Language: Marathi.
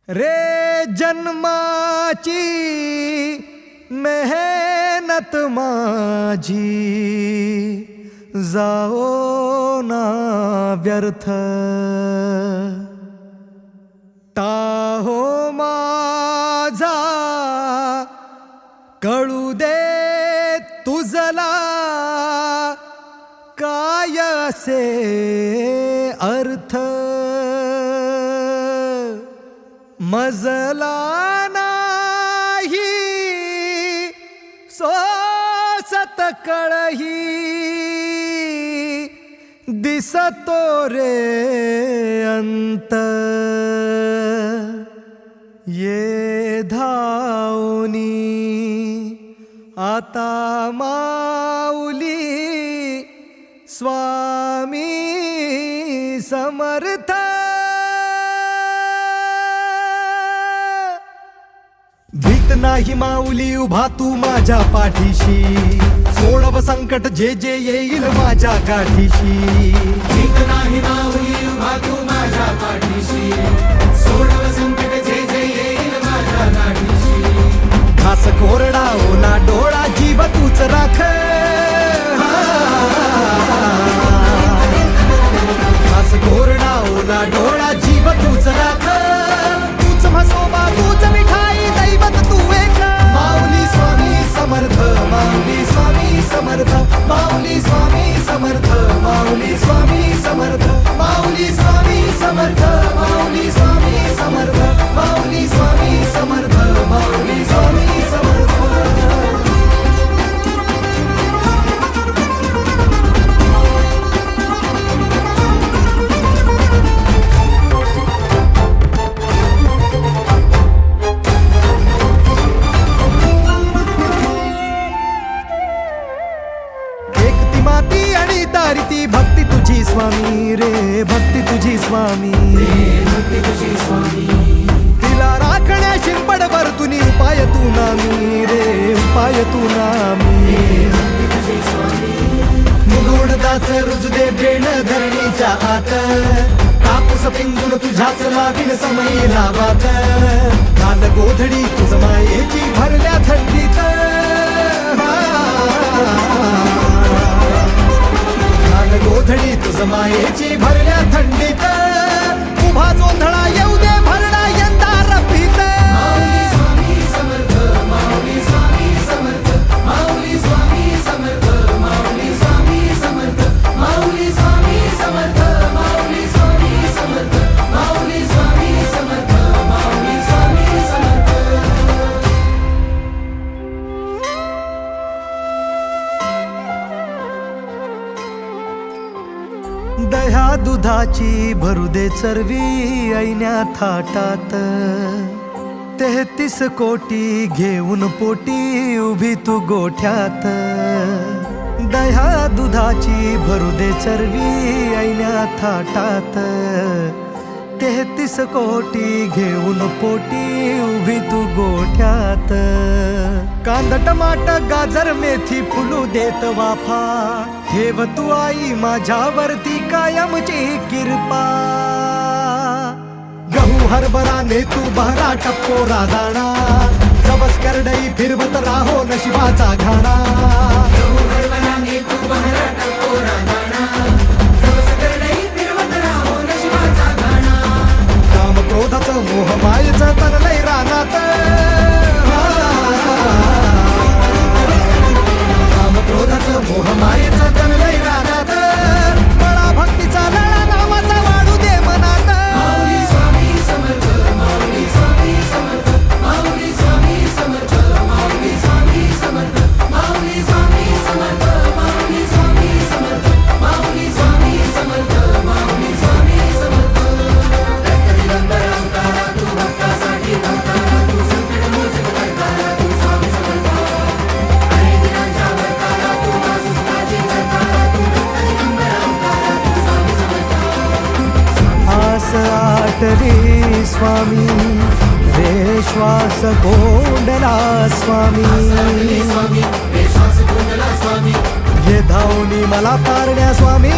रे जन्माची मेहनत माझी जाओ ना व्यर्थ, टाहो माझा कळू दे तुझला काय असे अर्थ, मजला नाही सोसत कळही दिसतो रे अंत, ये धावनी आता माऊली स्वामी समर्थ, भीत नाही माऊली उभा तू माझ्या पाठीशी, सोडव संकट जे जे येईल माझ्या गाठीशी, भीत नाही माऊली उभा तू माझ्या पाठीशी, सोडव संकट जे जे येईल माझ्या गाठीशी, घास कोरडा ओला डोळा जीव तूच राख, घास कोरडा ओला डोळा जीव तूच राख, तूच म्हसोबा तूच मिठाई दैवत तू एक, माऊली स्वामी समर्थ, माऊली स्वामी समर्थ, माऊली स्वामी समर्थ, माऊली स्वामी समर्थ, माऊली स्वामी समर्थ, माऊली स्वामी समर्थ, माऊली स्वामी समर्थ, माऊली स्वामी समर्थ. माती आणि दारिती भक्ती तुझी स्वामी रे, भक्ती तुझी स्वामी, भक्ती तुझी स्वामी, तिला राखण्या शिंपडवर तुनी उपाय तू नामी रे, उपाय तू नामी, भक्ती तुझी स्वामी, मुगुडदाच रुजदे बेण धरणीच्या आत, कापूस पिंजून तुझ्याच लावीन समयी लावात, काल गोधडी तुझ मायेची भरल्या थंडीत, गोधडी तुझ मायेची भरल्या थंडीत, उभा जोंधळा येऊ दे भरडा यंदा रफीत, माऊली स्वामी समर्थ, माऊली स्वामी समर्थ, माऊली स्वामी समर्थ, माऊली स्वामी समर्थ, माऊली स्वामी समर्थ, माऊली स्वामी समर्थ, माऊली स्वामी समर्थ, माऊली स्वामी समर्थ. दह्या दुधाची भरू दे चरवी ऐन्या थाटात, 33 कोटी घेऊन पोटी उभी तू गोठ्यात, दह्या दुधाची भरू दे चरवी ऐन्या थाटात, 33 कोटी घेऊन पोटी उभी तू गोठ्यात, कांदा टमाट गाजर मेथी फुलू देत वाफा, ठेव तू आई माझ्यावरती कायमची कृपा, गहू हरभरा ने तू बहरा टप्पो राजाणा, जबस करडई फिरवत राहो नशिबाचा घाणा, गरुडवनाने तू बहरा टाको राजाणा, जबस करडई फिरवत राहो नशिबाचा घाणा, काम क्रोधाचं मोह मायेचं तनलय रानात, काम क्रोधाचं मोह मायेचं तनलय रानात, बळा भक्तीचा लळा नामाचा वाढू दे मनात, माऊली स्वामी समर्थ, माऊली स्वामी समर्थ, माऊली स्वामी समर्थ, माऊली स्वामी समर्थ, माऊली स्वामी समर्थ, माऊली स्वामी समर्थ, माऊली स्वामी समर्थ, माऊली स्वामी समर्थ. रक्त दिगंबरा अवतारा तू भक्तासाठी अवतारा, तू संकट मोचक करतारा, तू स्वामी समर्थ, आणि दिनांच्या वरतारा तू वासुदेवाची जरतारा, तू रक्त दिगंबरा अवतारा, तू स्वामी समर्थ. आस आटली स्वामी रे श्वास कोंडला स्वामी, स्वामी विश्वास कोंडला स्वामी, ये धावनी मला तारण्या स्वामी,